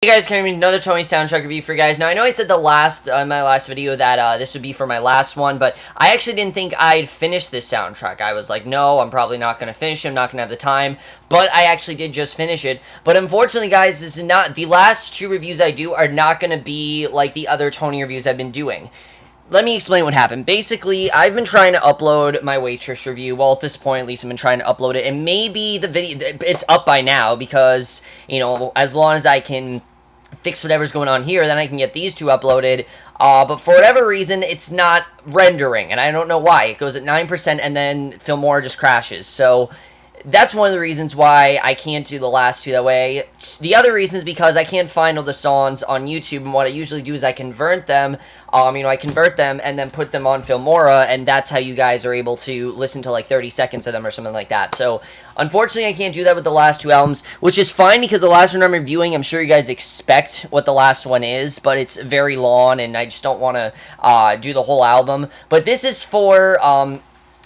Hey guys, coming with another Tony soundtrack review for you guys. Now, I know I said my last video that this would be for my last one, but I actually didn't think I'd finish this soundtrack. I was like, no, I'm probably not going to finish it. I'm not going to have the time, but I actually did just finish it. But unfortunately, guys, this is not, the last two reviews I do are not going to be like the other Tony reviews I've been doing. Let me explain what happened. Basically, I've been trying to upload my Waitress review. Well, at this point, at least, I've been trying to upload it. And maybe the video, it's up by now because, you know, as long as I can fix whatever's going on here, then I can get these two uploaded. But for whatever reason, it's not rendering. And I don't know why. It goes at 9% and then Filmora just crashes. So that's one of the reasons why I can't do the last two that way. The other reason is because I can't find all the songs on YouTube, and what I usually do is I convert them, I convert them and then put them on Filmora, and that's how you guys are able to listen to like 30 seconds of them or something like that. So, unfortunately, I can't do that with the last two albums, which is fine because the last one I'm reviewing, I'm sure you guys expect what the last one is, but it's very long, and I just don't want to do the whole album. But this is for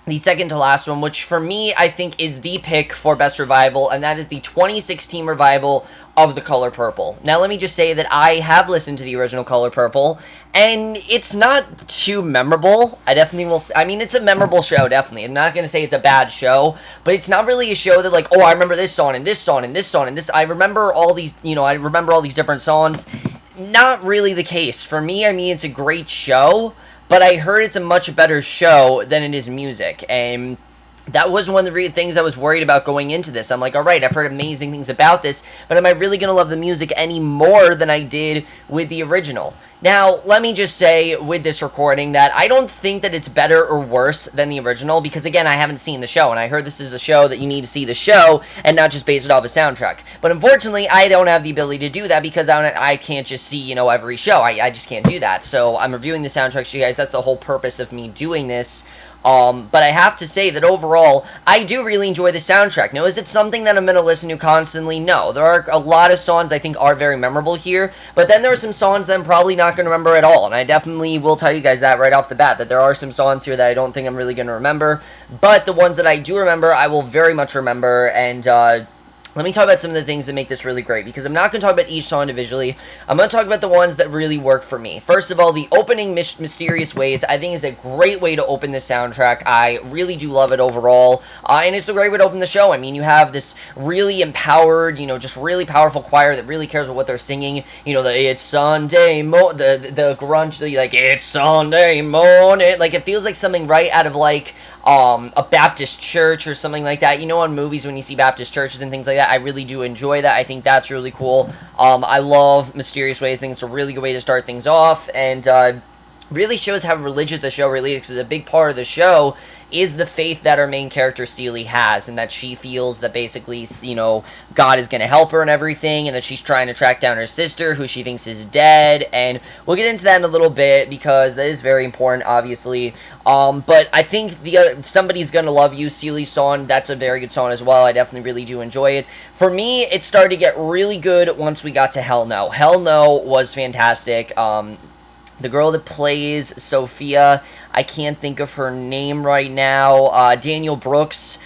the second to last one, which for me, I think is the pick for Best Revival, and that is the 2016 revival of The Color Purple. Now, let me just say that I have listened to the original Color Purple, and it's not too memorable. I definitely will, I mean, it's a memorable show, definitely. I'm not going to say it's a bad show, but it's not really a show that, like, oh, I remember this song, and this song, and this song, and this, I remember all these, I remember all these different songs. Not really the case. For me, I mean, it's a great show, but I heard it's a much better show than it is music, and that was one of the things I was worried about going into this. I'm like, alright, I've heard amazing things about this, but am I really going to love the music any more than I did with the original? Now, let me just say with this recording that I don't think that it's better or worse than the original, because again, I haven't seen the show, and I heard this is a show that you need to see the show, and not just base it off a soundtrack. But unfortunately, I don't have the ability to do that, because I can't just see, every show. I just can't do that. So, I'm reviewing the soundtracks to you guys. That's the whole purpose of me doing this. But I have to say that overall, I do really enjoy the soundtrack. Now, is it something that I'm going to listen to constantly? No. There are a lot of songs I think are very memorable here, but then there are some songs that I'm probably not going to remember at all, and I definitely will tell you guys that right off the bat, that there are some songs here that I don't think I'm really going to remember, but the ones that I do remember, I will very much remember, and, let me talk about some of the things that make this really great, because I'm not going to talk about each song individually. I'm going to talk about the ones that really work for me. First of all, the opening, Mysterious Ways, I think is a great way to open this soundtrack. I really do love it overall, and it's a great way to open the show. I mean, you have this really empowered, just really powerful choir that really cares about what they're singing. It's Sunday the grunge, like, it's Sunday morning. Like, it feels like something right out of, like, a Baptist church or something like that. On movies when you see Baptist churches and things like that, I really do enjoy that. I think that's really cool. I love Mysterious Ways. I think it's a really good way to start things off, and really shows how religious the show really is, because a big part of the show is the faith that our main character Celie has, and that she feels that basically, God is going to help her and everything, and that she's trying to track down her sister, who she thinks is dead, and we'll get into that in a little bit, because that is very important, obviously. But I think Somebody's Gonna Love You, Celie's song, that's a very good song as well. I definitely really do enjoy it. For me, it started to get really good once we got to Hell No. Hell No was fantastic. The girl that plays Sophia, I can't think of her name right now. Danielle Brooks,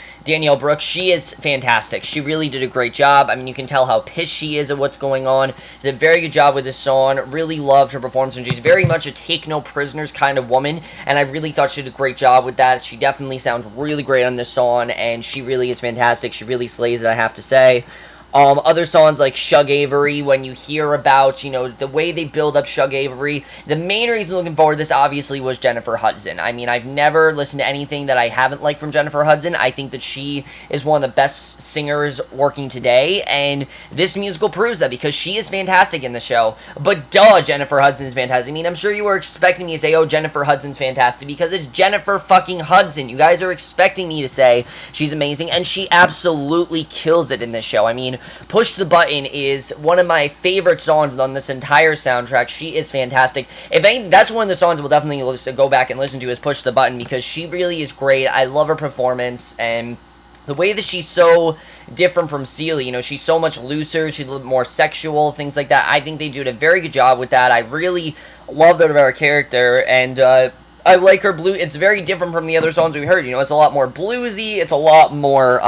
she is fantastic. She really did a great job. I mean, you can tell how pissed she is at what's going on. She did a very good job with this song. Really loved her performance, and she's very much a take-no-prisoners kind of woman, and I really thought she did a great job with that. She definitely sounds really great on this song, and she really is fantastic. She really slays it, I have to say. Other songs like Shug Avery, when you hear about, the way they build up Shug Avery, the main reason looking forward to this, obviously, was Jennifer Hudson. I mean, I've never listened to anything that I haven't liked from Jennifer Hudson. I think that she is one of the best singers working today, and this musical proves that, because she is fantastic in the show. But duh, Jennifer Hudson is fantastic. I mean, I'm sure you were expecting me to say, oh, Jennifer Hudson's fantastic, because it's Jennifer fucking Hudson. You guys are expecting me to say she's amazing, and she absolutely kills it in this show. I mean, Push the Button is one of my favorite songs on this entire soundtrack. She is fantastic. If anything, that's one of the songs we'll definitely go back and listen to, is Push the Button, because she really is great. I love her performance, and the way that she's so different from Celie, she's so much looser, she's a little more sexual, things like that. I think they did a very good job with that. I really love that about her character, and I like her it's very different from the other songs we heard. It's a lot more bluesy, it's a lot more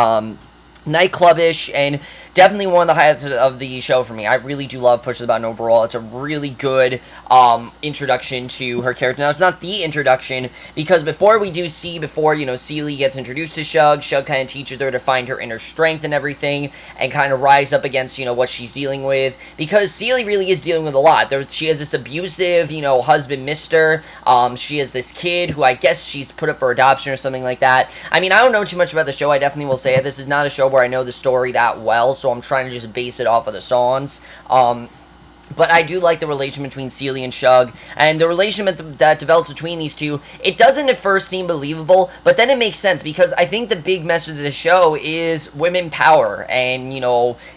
nightclubish, and definitely one of the highlights of the show for me. I really do love Push the Button overall. It's a really good introduction to her character. Now, it's not the introduction, because before we do see, Seely gets introduced to Shug, Shug kind of teaches her to find her inner strength and everything, and kind of rise up against, what she's dealing with, because Seely really is dealing with a lot. She has this abusive, husband, mister. She has this kid who I guess she's put up for adoption or something like that. I mean, I don't know too much about the show. I definitely will say it. This is not a show where I know the story that well, so I'm trying to just base it off of the songs. But I do like the relation between Seely and Shug, and the relation that develops between these two. It doesn't at first seem believable, but then it makes sense, because I think the big message of the show is women power, and,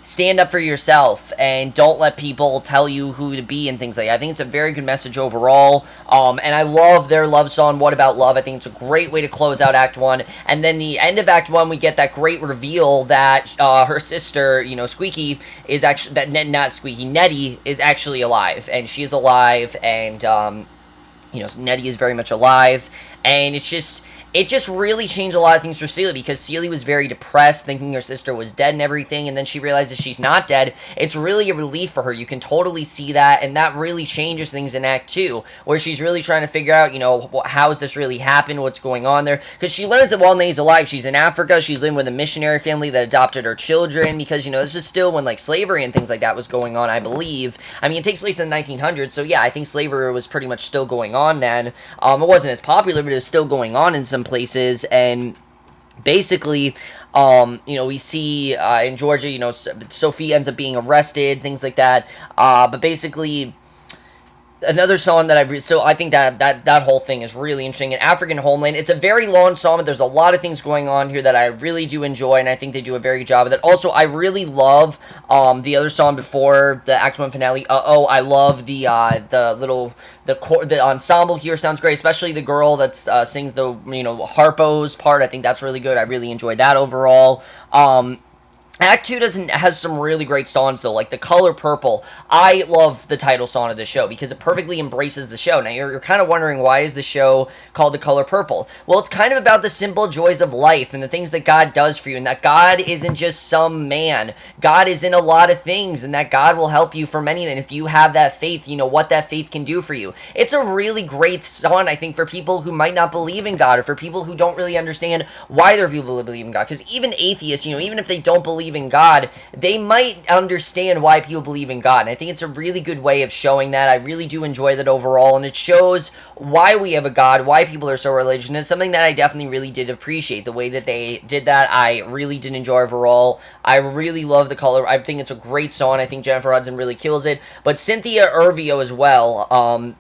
stand up for yourself, and don't let people tell you who to be, and things like that. I think it's a very good message overall, and I love their love song, What About Love. I think it's a great way to close out Act 1, and then the end of Act 1, we get that great reveal that her sister, Squeaky, is actually, not Squeaky, Nettie is actually alive, and she is alive, and Nettie is very much alive, and it just really changed a lot of things for Seely, because Seely was very depressed, thinking her sister was dead and everything, and then she realizes she's not dead. It's really a relief for her. You can totally see that, and that really changes things in Act 2, where she's really trying to figure out, how has this really happened, what's going on there, because she learns that while Nettie's alive, she's in Africa, she's living with a missionary family that adopted her children, because, this is still when, slavery and things like that was going on, I believe. I mean, it takes place in the 1900s, so yeah, I think slavery was pretty much still going on then. It wasn't as popular, but it was still going on in some places, and basically, we see in Georgia, Sophie ends up being arrested, things like that, but basically, another song that so I think that whole thing is really interesting. In African Homeland, it's a very long song, but there's a lot of things going on here that I really do enjoy, and I think they do a very good job of it. Also, I really love the other song before the Act 1 finale, Uh-Oh. I love the ensemble here sounds great, especially the girl that sings the, Harpo's part. I think that's really good. I really enjoyed that overall. Act 2 has some really great songs, though, like The Color Purple. I love the title song of the show, because it perfectly embraces the show. Now, you're kind of wondering, why is the show called The Color Purple? Well, it's kind of about the simple joys of life, and the things that God does for you, and that God isn't just some man. God is in a lot of things, and that God will help you for many, and if you have that faith, what that faith can do for you. It's a really great song, I think, for people who might not believe in God, or for people who don't really understand why there are people who believe in God, because even atheists, even if they don't believe in God, they might understand why people believe in God, and I think it's a really good way of showing that. I really do enjoy that overall, and it shows why we have a God, why people are so religious, and it's something that I definitely really did appreciate. The way that they did that, I really did enjoy overall. I really love The Color. I think it's a great song. I think Jennifer Hudson really kills it, but Cynthia Erivo as well,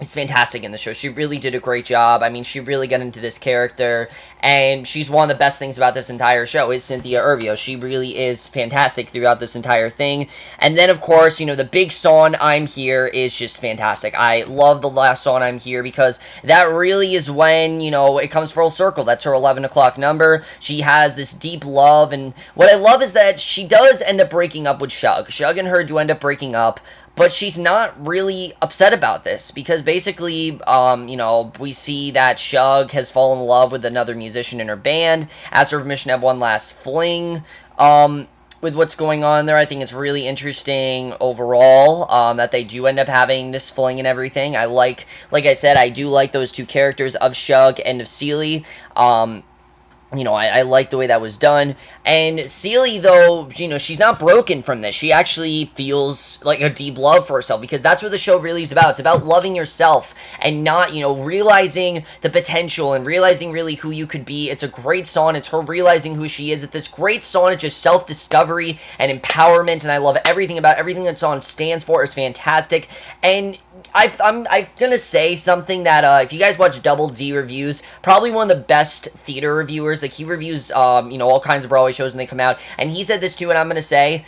it's fantastic in the show. She really did a great job. I mean, she really got into this character, and she's one of the best things about this entire show is Cynthia Erivo. She really is fantastic throughout this entire thing. And then, of course, the big song, I'm Here, is just fantastic. I love the last song, I'm Here, because that really is when, it comes full circle. That's her 11 o'clock number. She has this deep love, and what I love is that she does end up breaking up with Shug. Shug and her do end up breaking up, but she's not really upset about this, because basically, we see that Shug has fallen in love with another musician in her band, asks her permission to have one last fling, with what's going on there. I think it's really interesting overall, that they do end up having this fling and everything. Like I said, I do like those two characters of Shug and of Seely. I like the way that was done. And Seely, though, she's not broken from this. She actually feels like a deep love for herself, because that's what the show really is about. It's about loving yourself and not, realizing the potential and realizing really who you could be. It's a great song. It's her realizing who she is. It's this great song. It's just self-discovery and empowerment, and I love everything about everything that song stands for. Is fantastic. And I'm gonna say something that, if you guys watch Double D reviews, probably one of the best theater reviewers. Like, he reviews, all kinds of Broadway shows when they come out, and he said this too, and I'm gonna say,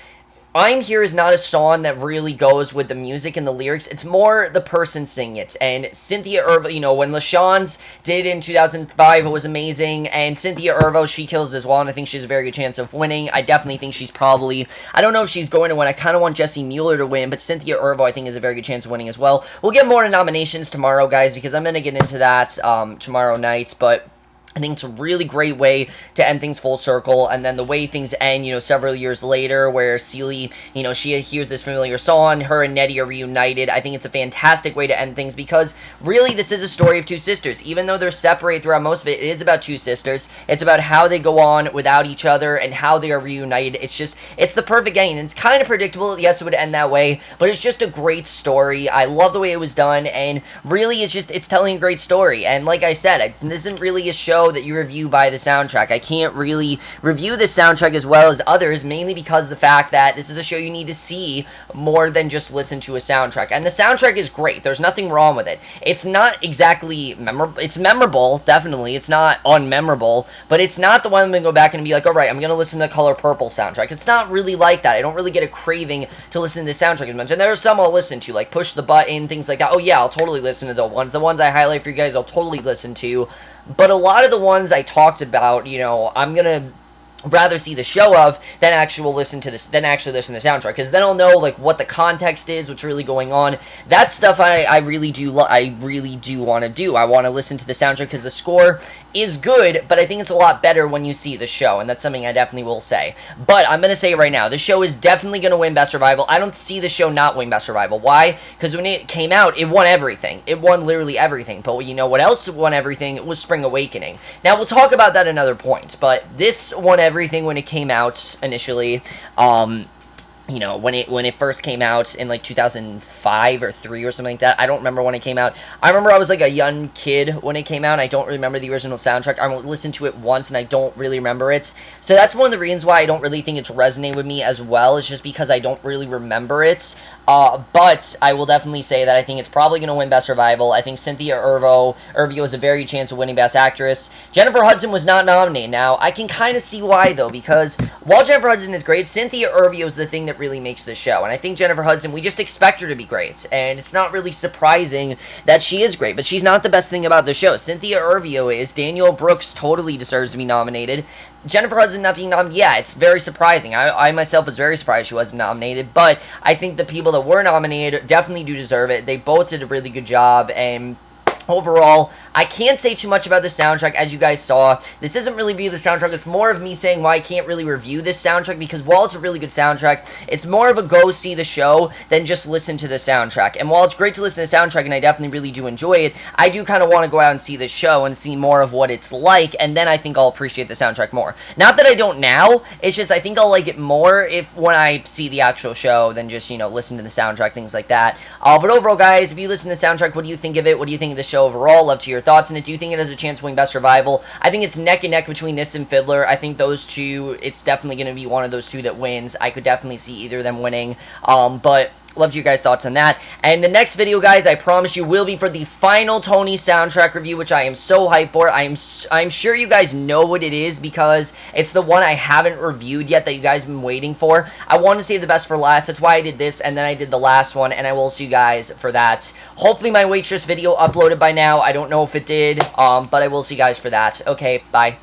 I'm Here is not a song that really goes with the music and the lyrics. It's more the person singing it. And Cynthia Erivo, when LaShawne's did it in 2005, it was amazing. And Cynthia Erivo, she kills as well, and I think she has a very good chance of winning. I definitely think she's probably, I don't know if she's going to win. I kind of want Jessie Mueller to win, but Cynthia Erivo, I think, has a very good chance of winning as well. We'll get more nominations tomorrow, guys, because I'm going to get into that tomorrow night, but I think it's a really great way to end things full circle, and then the way things end, several years later, where Celie, she hears this familiar song, her and Nettie are reunited. I think it's a fantastic way to end things, because really this is a story of two sisters. Even though they're separated throughout most of it, it is about two sisters. It's about how they go on without each other and how they are reunited. It's the perfect ending, and it's kind of predictable. Yes, it would end that way, but it's just a great story. I love the way it was done, and really it's telling a great story. And like I said, it isn't really a show that you review by the soundtrack. I can't really review the soundtrack as well as others, mainly because of the fact that this is a show you need to see more than just listen to a soundtrack. And the soundtrack is great. There's nothing wrong with it. It's not exactly memorable. It's memorable, definitely. It's not unmemorable, but it's not the one I'm going to go back and be like, all right, I'm going to listen to the Color Purple soundtrack. It's not really like that. I don't really get a craving to listen to the soundtrack as much. And there are some I'll listen to, like Push the Button, things like that. Oh yeah, I'll totally listen to the ones. The ones I highlight for you guys, I'll totally listen to. But a lot of the ones I talked about, I'm gonna rather see the show of than actually listen to the soundtrack, because then I'll know like what the context is, what's really going on. That stuff I really do want to do. I want to listen to the soundtrack because the score is good, but I think it's a lot better when you see the show, and that's something I definitely will say. But I'm gonna say right now, the show is definitely gonna win Best Survival. I don't see the show not win Best Survival. Why? Because when it came out, it won everything. It won literally everything. But you know what else won everything? It was Spring Awakening. Now we'll talk about that another point, but this won everything when it came out initially. When it first came out in like 2005 or 3 or something like that. I don't remember when it came out. I remember I was like a young kid when it came out. I don't remember the original soundtrack. I listened to it once and I don't really remember it. So that's one of the reasons why I don't really think it's resonating with me as well. It's just because I don't really remember it. But I will definitely say that I think it's probably going to win Best Survival. I think Cynthia Erivo has a very chance of winning Best Actress. Jennifer Hudson was not nominated. Now, I can kind of see why, though, because while Jennifer Hudson is great, Cynthia Erivo is the thing that really makes the show. And I think Jennifer Hudson, we just expect her to be great. And it's not really surprising that she is great, but she's not the best thing about the show. Cynthia Erivo is. Daniel Brooks totally deserves to be nominated. Jennifer Hudson not being nominated, yeah, it's very surprising. I myself was very surprised she wasn't nominated, but I think the people that were nominated definitely do deserve it. They both did a really good job, and overall, I can't say too much about the soundtrack. As you guys saw, this isn't really review the soundtrack. It's more of me saying why I can't really review this soundtrack, because while it's a really good soundtrack, it's more of a go see the show than just listen to the soundtrack. And while it's great to listen to the soundtrack, and I definitely really do enjoy it, I do kind of want to go out and see the show and see more of what it's like, and then I think I'll appreciate the soundtrack more. Not that I don't now, it's just I think I'll like it more when I see the actual show than just, listen to the soundtrack, things like that. But overall, guys, if you listen to the soundtrack, what do you think of it? What do you think of the show overall? Love to hear your thoughts, and do you think it has a chance to win Best Survival? I think it's neck and neck between this and Fiddler. I think those two, it's definitely going to be one of those two that wins. I could definitely see either of them winning, but love to hear your guys' thoughts on that. And the next video, guys, I promise you, will be for the final Tony soundtrack review, which I am so hyped for. I'm sure you guys know what it is, because it's the one I haven't reviewed yet that you guys have been waiting for. I wanted to save the best for last. That's why I did this, and then I did the last one, and I will see you guys for that. Hopefully my waitress video uploaded by now. I don't know if it did, but I will see you guys for that. Okay, bye.